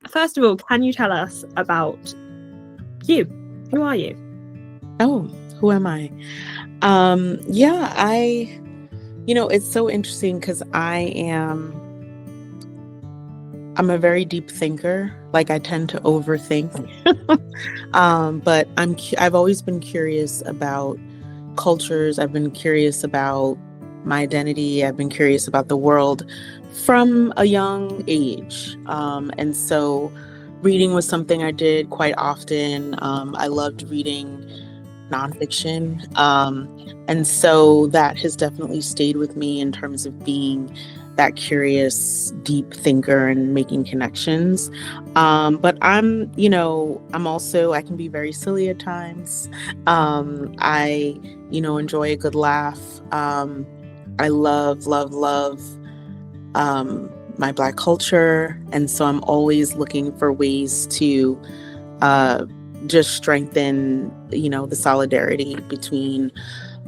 first of all, can you tell us about you? Who are you? Oh, who am I? Yeah, it's so interesting because I'm a very deep thinker. Like I tend to overthink. But I've always been curious about cultures. I've been curious about my identity. I've been curious about the world from a young age. And so reading was something I did quite often. I loved reading nonfiction. And so that has definitely stayed with me in terms of being that curious, deep thinker and making connections. But I can be very silly at times. I enjoy a good laugh. I love my Black culture. And so I'm always looking for ways to just strengthen, the solidarity between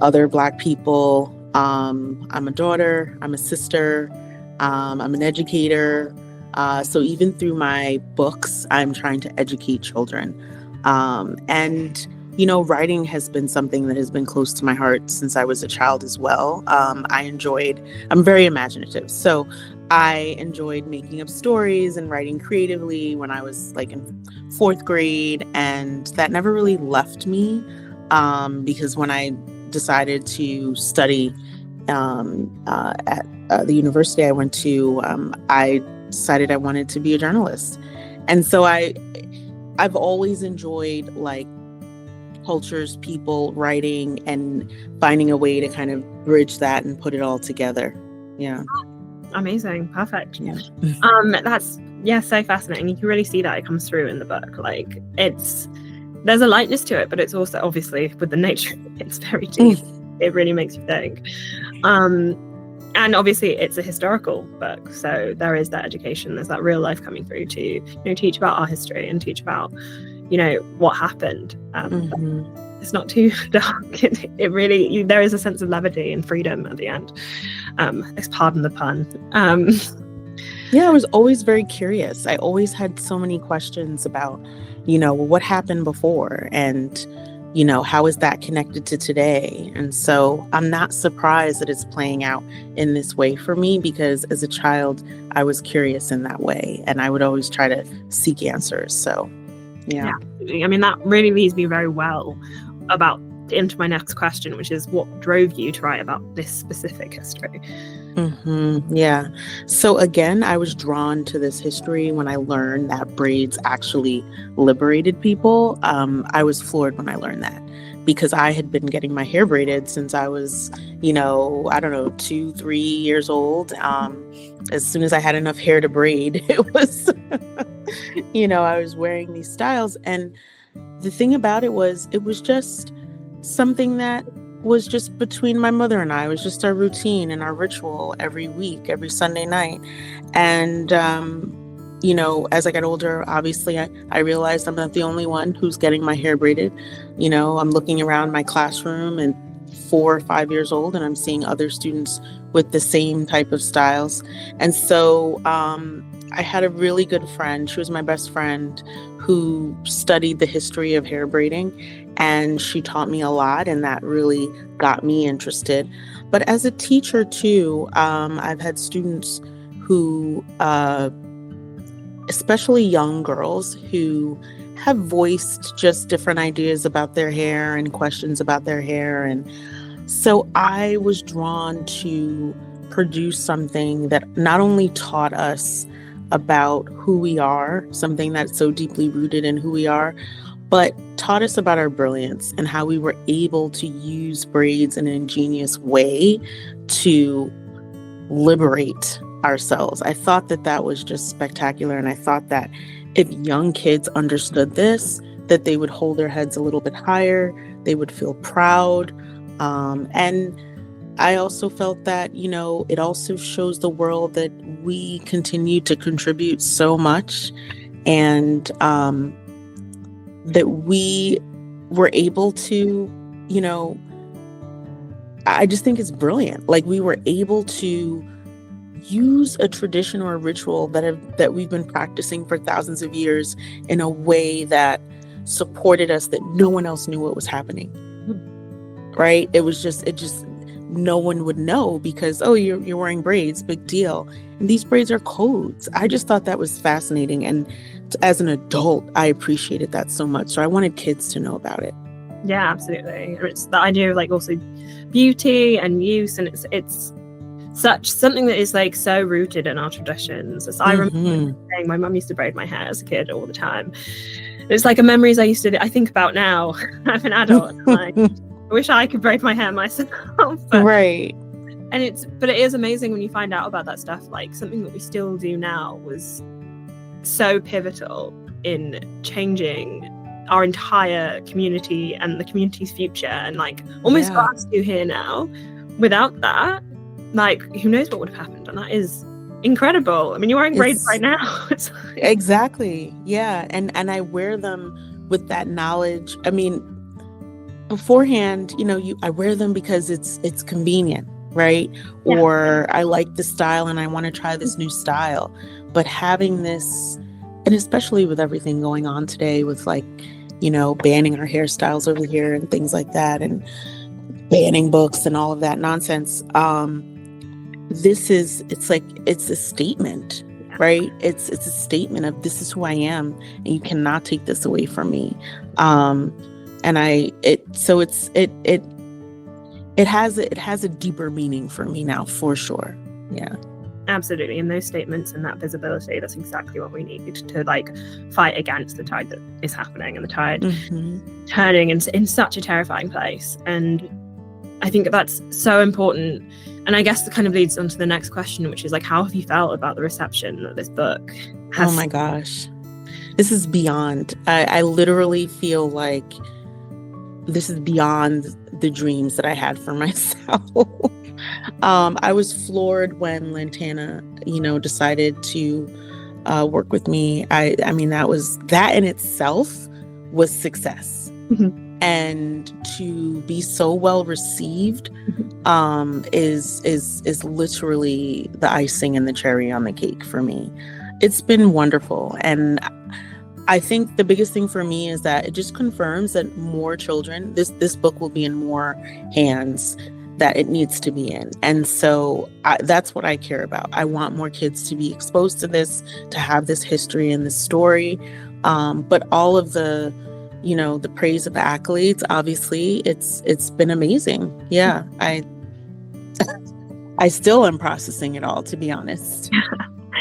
other Black people. I'm a daughter, I'm a sister, I'm an educator. So even through my books, I'm trying to educate children. And writing has been something that has been close to my heart since I was a child as well. I'm very imaginative. So I enjoyed making up stories and writing creatively when I was like in fourth grade. And that never really left me because when I decided to study at the university I went to, I decided I wanted to be a journalist. And so I've always enjoyed like cultures, people, writing, and finding a way to kind of bridge that and put it all together. Yeah. Amazing. Perfect. Yeah. That's so fascinating. You can really see that it comes through in the book. Like there's a lightness to it, but it's also obviously with the nature, it's very deep. It really makes you think. And obviously it's a historical book, so there is that education, there's that real life coming through to teach about our history and teach about what happened. It's not too dark. It really, there is a sense of levity and freedom at the end. Pardon the pun. Yeah, I was always very curious. I always had so many questions about what happened before, and how is that connected to today? And so I'm not surprised that it's playing out in this way for me, because as a child, I was curious in that way, and I would always try to seek answers. So, yeah. I mean, that really leads me very well into my next question, which is what drove you to write about this specific history? Yeah. So again, I was drawn to this history when I learned that braids actually liberated people. I was floored when I learned that, because I had been getting my hair braided since I was, 2-3 years old. As soon as I had enough hair to braid, it was, I was wearing these styles. And the thing about it was just something that was just between my mother and I. It was just our routine and our ritual every week, every Sunday night. And, as I got older, obviously I realized I'm not the only one who's getting my hair braided. I'm looking around my classroom and 4 or 5 years old, and I'm seeing other students with the same type of styles. And so I had a really good friend. She was my best friend, who studied the history of hair braiding, and she taught me a lot, and that really got me interested. But as a teacher too, I've had students who, especially young girls, who have voiced just different ideas about their hair and questions about their hair. And so I was drawn to produce something that not only taught us about who we are, something that's so deeply rooted in who we are, but taught us about our brilliance and how we were able to use braids in an ingenious way to liberate ourselves. I thought that was just spectacular. And I thought that if young kids understood this, that they would hold their heads a little bit higher, they would feel proud. And I also felt that, it also shows the world that we continue to contribute so much, and that we were able to, I just think it's brilliant. Like, we were able to use a tradition or a ritual that we've been practicing for thousands of years in a way that supported us, that no one else knew what was happening. Right? It just no one would know because, oh, you're wearing braids, big deal. And these braids are codes. I just thought that was fascinating. And as an adult, I appreciated that so much. So I wanted kids to know about it. Yeah, absolutely. It's the idea of like also beauty and use, and it's such something that is like so rooted in our traditions. As I remember saying, my mum used to braid my hair as a kid all the time. It's like a memories I think about now. I'm an adult. And like, I wish I could braid my hair myself. But, right. But it is amazing when you find out about that stuff. Like something that we still do now was so pivotal in changing our entire community and the community's future, and like almost got us to here now. Without that, like who knows what would have happened? And that is incredible. I mean, you're wearing braids right now. Exactly. Yeah. And I wear them with that knowledge. I mean, beforehand, I wear them because it's convenient, right? Yeah. Or I like the style and I want to try this new style. But having this, and especially with everything going on today with like, banning our hairstyles over here and things like that, and banning books and all of that nonsense. It's a statement, right? It's a statement of this is who I am, and you cannot take this away from me. It has a deeper meaning for me now, for sure. Yeah. Absolutely. And those statements and that visibility, that's exactly what we need to like fight against the tide that is happening, and the tide turning in such a terrifying place. And I think that's so important. And I guess that kind of leads on to the next question, which is like, how have you felt about the reception that this book has? Oh my gosh. This is beyond. I literally feel like this is beyond the dreams that I had for myself. I was floored when Lantana, decided to work with me. I mean, that in itself was success. And to be so well received is literally the icing and the cherry on the cake for me. It's been wonderful. And I think the biggest thing for me is that it just confirms that more children, this book will be in more hands that it needs to be in. And so that's what I care about. I want more kids to be exposed to this, to have this history and this story. But all of the praise of the accolades, obviously it's been amazing. Yeah. I still am processing it all, to be honest.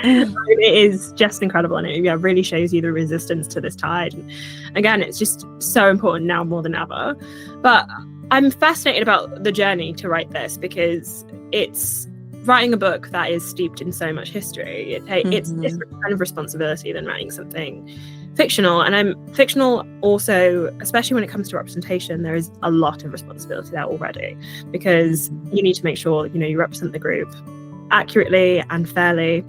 It is just incredible, and it really shows you the resistance to this tide. And again, it's just so important now more than ever. But I'm fascinated about the journey to write this, because it's writing a book that is steeped in so much history. It's a different kind of responsibility than writing something fictional. And I'm fictional also, especially when it comes to representation, there is a lot of responsibility there already, because you need to make sure you represent the group accurately and fairly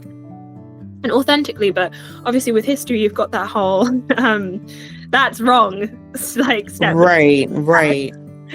and authentically. But obviously with history, you've got that whole that's wrong like step. Right.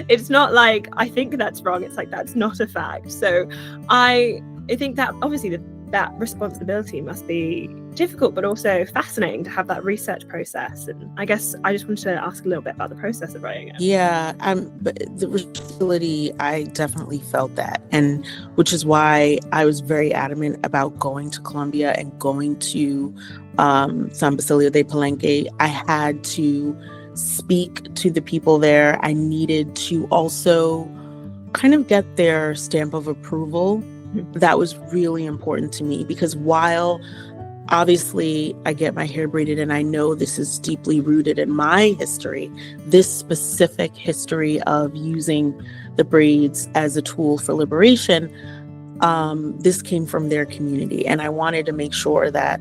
It's not like I think that's wrong, it's like that's not a fact. So I think that obviously that responsibility must be difficult, but also fascinating to have that research process. And I guess I just wanted to ask a little bit about the process of writing it. Yeah, but the responsibility, I definitely felt that, and which is why I was very adamant about going to Colombia and going to San Basilio de Palenque. I had to speak to the people there. I needed to also kind of get their stamp of approval. That was really important to me, because while obviously I get my hair braided and I know this is deeply rooted in my history, this specific history of using the braids as a tool for liberation, this came from their community. And I wanted to make sure that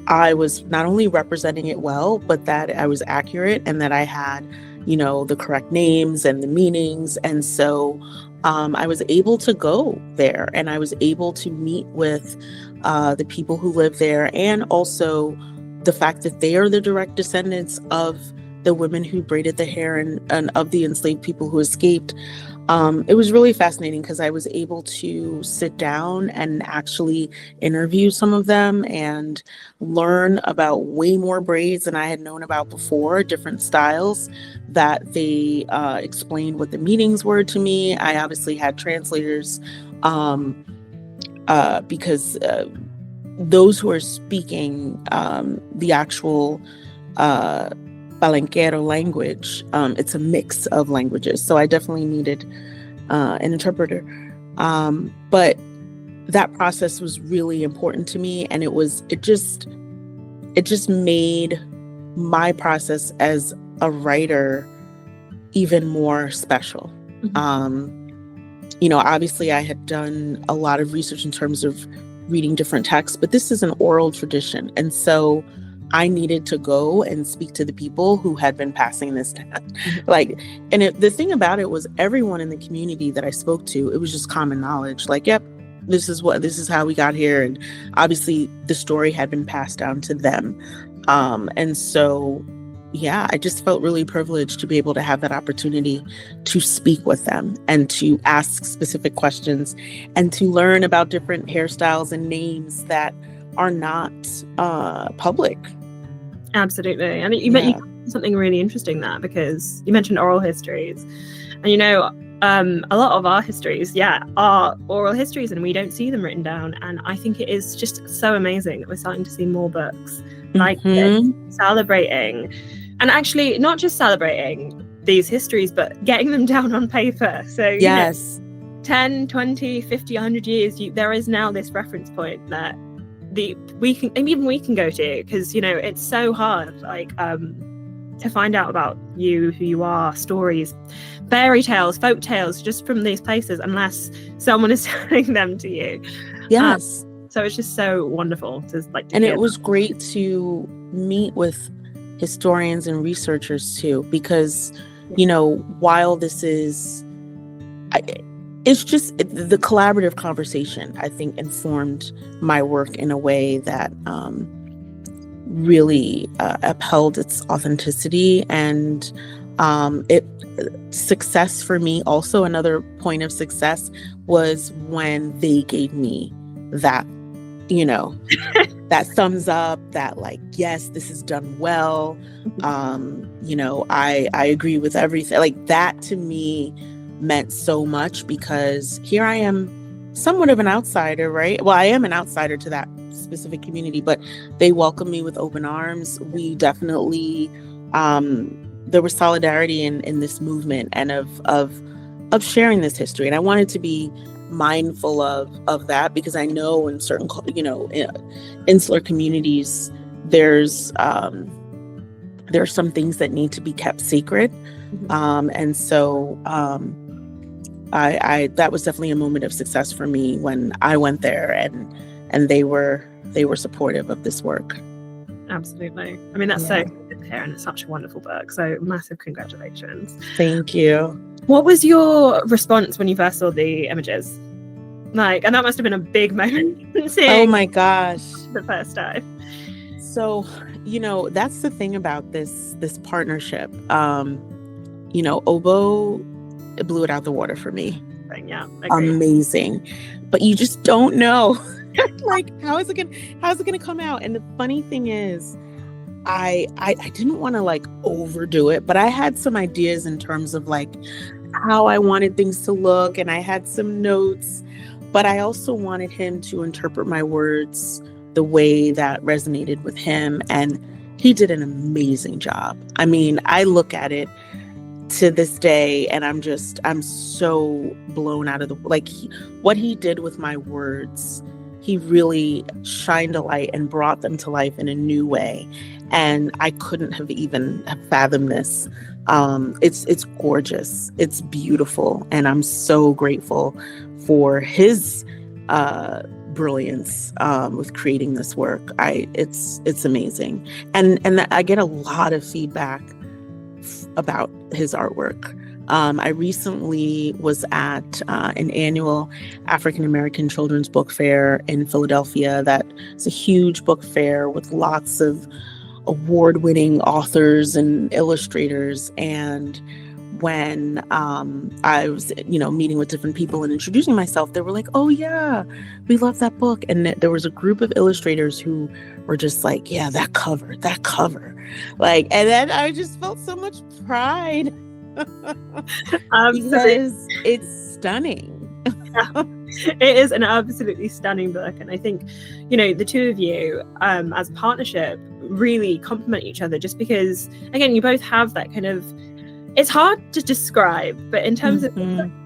I was not only representing it well, but that I was accurate and that I had, the correct names and the meanings. And so I was able to go there, and I was able to meet with the people who live there, and also the fact that they are the direct descendants of the women who braided the hair and of the enslaved people who escaped. It was really fascinating because I was able to sit down and actually interview some of them and learn about way more braids than I had known about before, different styles that they explained what the meanings were to me. I obviously had translators because those who are speaking the actual Palenquero language, it's a mix of languages. So I definitely needed an interpreter. But that process was really important to me. And it just made my process as a writer even more special. Obviously I had done a lot of research in terms of reading different texts, but this is an oral tradition. And so I needed to go and speak to the people who had been passing this down. The thing about it was everyone in the community that I spoke to, it was just common knowledge. Like, yep, this is how we got here. And obviously the story had been passed down to them. And so, yeah, I just felt really privileged to be able to have that opportunity to speak with them and to ask specific questions and to learn about different hairstyles and names that are not public. Absolutely. And you mentioned something really interesting there, because you mentioned oral histories. And a lot of our histories, are oral histories, and we don't see them written down. And I think it is just so amazing that we're starting to see more books like this, celebrating, and actually not just celebrating these histories, but getting them down on paper. So yes, 10, 20, 50, 100 years, there is now this reference point that we can go to, because it's so hard to find out about you, who you are, stories, fairy tales, folk tales, just from these places, unless someone is telling them to you. Yes. So it's just so wonderful to and it was great to meet with historians and researchers too, because while this is it's just the collaborative conversation, I think, informed my work in a way that really upheld its authenticity. And success for me, also another point of success, was when they gave me that, that thumbs up, that yes, this is done well. I agree with everything. That to me meant so much, because here I am, somewhat of an outsider, right? Well, I am an outsider to that specific community, but they welcomed me with open arms. We definitely, there was solidarity in this movement and of sharing this history. And I wanted to be mindful of that, because I know in certain, insular communities, there's some things that need to be kept secret. And so, I that was definitely a moment of success for me when I went there, and they were supportive of this work. Absolutely. I mean, that's so good to hear, and it's such a wonderful book. So massive congratulations. Thank you. What was your response when you first saw the images? And that must have been a big moment. Oh my gosh. The first time. So, that's the thing about this partnership. Obo, it blew it out the water for me. Yeah, agreed. Amazing. But you just don't know, how is it gonna come out? And the funny thing is, I didn't want to overdo it, but I had some ideas in terms of how I wanted things to look, and I had some notes, but I also wanted him to interpret my words the way that resonated with him, and he did an amazing job. I mean, I look at it to this day, and I'm so blown out of what he did with my words. He really shined a light and brought them to life in a new way, and I couldn't have even fathomed this. It's gorgeous, it's beautiful, and I'm so grateful for his brilliance with creating this work. It's amazing, and I get a lot of feedback about his artwork. I recently was at an annual African American Children's Book Fair in Philadelphia. That's a huge book fair with lots of award-winning authors and illustrators. And when I was, meeting with different people and introducing myself, they were like, "Oh yeah, we love that book." And there was a group of illustrators who were just like, "Yeah, that cover. Like, and then I just felt so much pride because it's stunning. It is an absolutely stunning book, and I think the two of you as a partnership really complement each other, just because again you both have that kind of, it's hard to describe, but in terms of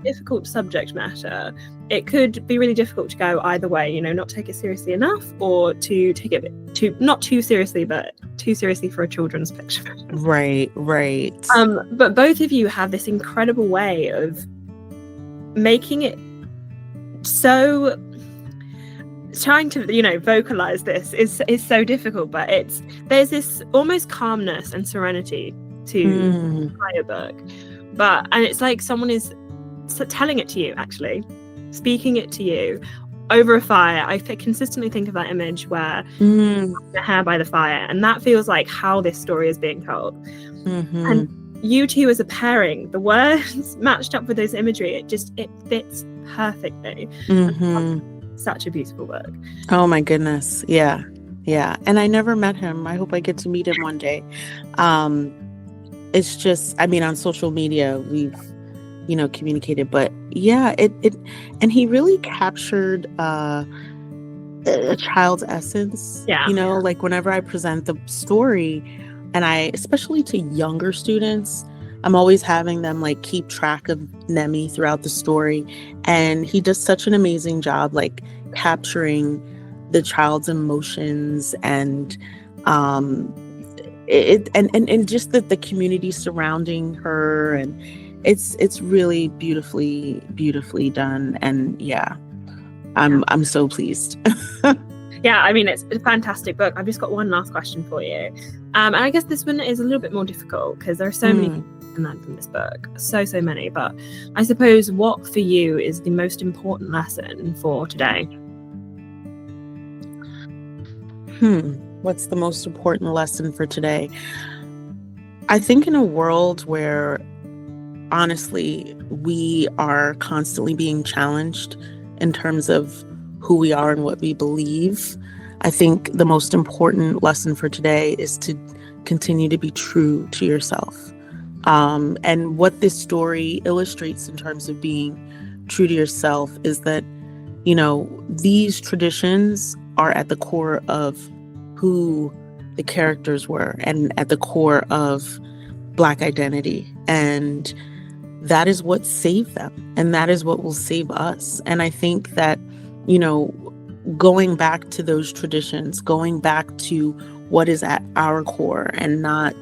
difficult subject matter, it could be really difficult to go either way, not take it seriously enough, or to take it not too seriously, but too seriously for a children's picture. Right. But both of you have this incredible way of making it so, trying to vocalize this is so difficult, but there's this almost calmness and serenity to the entire book, and it's like someone is telling it to you, actually speaking it to you over a fire. I consistently think of that image where the hair by the fire, and that feels like how this story is being told. And you two as a pairing, the words matched up with those imagery, it fits perfectly. Such a beautiful book. Oh my goodness. Yeah. And I never met him. I hope I get to meet him one day. It's just, on social media we've communicated, but yeah, it and he really captured a child's essence. Like whenever I present the story, and especially to younger students, I'm always having them like keep track of Nemi throughout the story, and he does such an amazing job like capturing the child's emotions and just the community surrounding her, and it's really beautifully done. And yeah, I'm so pleased. Yeah, it's a fantastic book. I've just got one last question for you, and I guess this one is a little bit more difficult because there are so many things to learn from this book, so many. But I suppose, what for you is the most important lesson for today? What's the most important lesson for today? I think in a world where honestly we are constantly being challenged in terms of who we are and what we believe, I think the most important lesson for today is to continue to be true to yourself. And what this story illustrates in terms of being true to yourself is that, these traditions are at the core of who the characters were and at the core of Black identity. And that is what saved them. And that is what will save us. And I think that, going back to those traditions, going back to what is at our core, and not,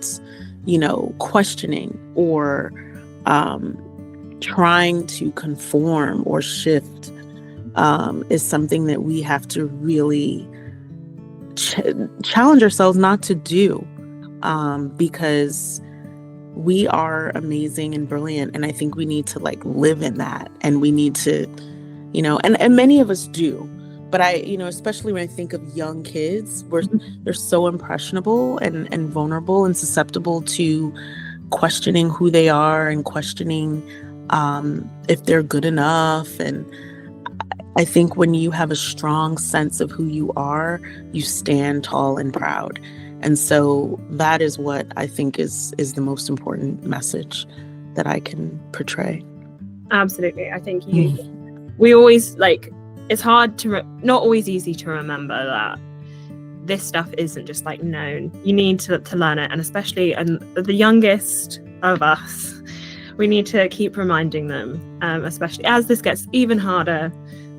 questioning or trying to conform or shift, is something that we have to really challenge ourselves not to do, because we are amazing and brilliant, and I think we need to live in that, and we need to, and many of us do, but especially when I think of young kids, they're so impressionable and vulnerable and susceptible to questioning who they are and questioning if they're good enough. And I think when you have a strong sense of who you are, you stand tall and proud. And so that is what I think is the most important message that I can portray. Absolutely. I think we always it's hard to not always easy to remember that this stuff isn't just known. You need to learn it, and especially the youngest of us, we need to keep reminding them, especially as this gets even harder.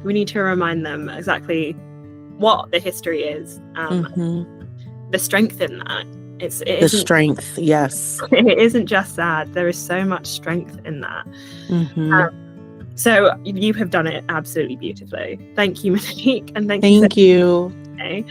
We need to remind them exactly what the history is, the strength in that. The strength, yes. It isn't just sad. There is so much strength in that. So you have done it absolutely beautifully. Thank you, Monique, and thank you. Okay.